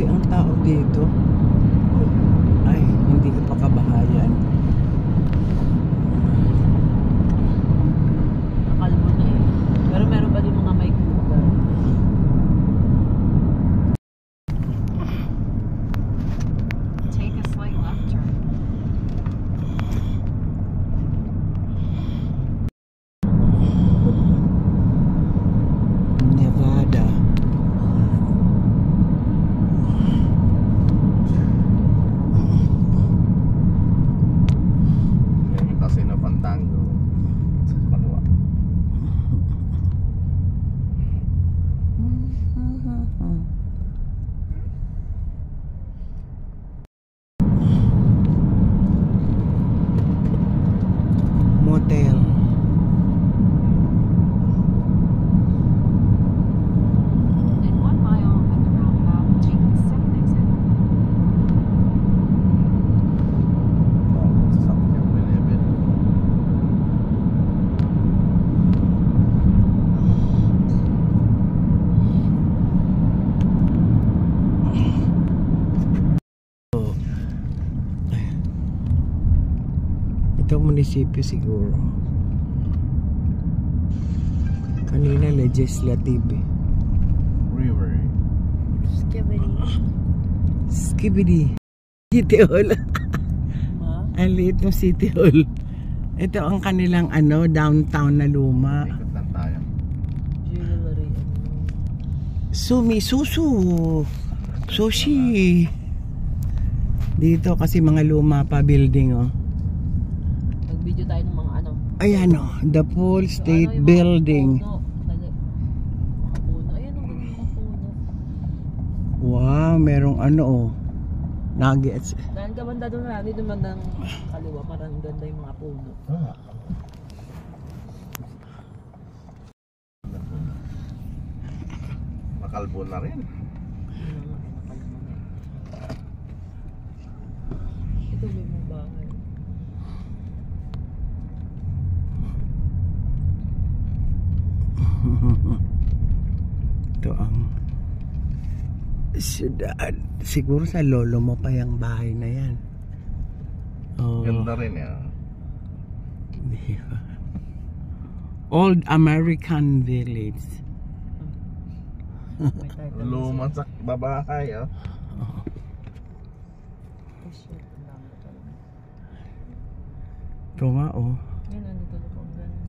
konti ang tao dito. Ay, hindi ka pa kabahayan. Nakalmo na eh. Pero meron pa din mga may kuga. Take a slight left turn. Nevada. May Casino Fandango sa kaliwa. Motel. In 1 mile at the roundabout, take the second exit. Sa Sapir 11. Ito munisipyo siguro. Kanina legislative eh. River. Skibidi. City Hall. Ma? Ang liit ng City Hall. Ito ang kanilang ano, downtown na luma. Ikot lang tayo. Jewelry. Susu. Sushi. Dito kasi mga luma pa building oh. Nag-video tayo ng mga ano. Ayan oh, the Paul State Ano, yung mga Building. puno. Dali. Mga puno. Ayan ang ganda ng mga puno. Wow, merong ano oh. Nuggets. Dahil gabanda doon na. Dito man ng kaliwa. Parang ganda yung mga puno. Makalbo na rin. Ito may mga bahay. Ito ang siyudad. Siguro sa lolo mo pa yung bahay na yan. Oh, Ganda rin yan. di ba? Old American Village. May title. Lumang sa babahay, oh. Oh shit. Ang dami talaga. Ito nga oh. Yan, nandito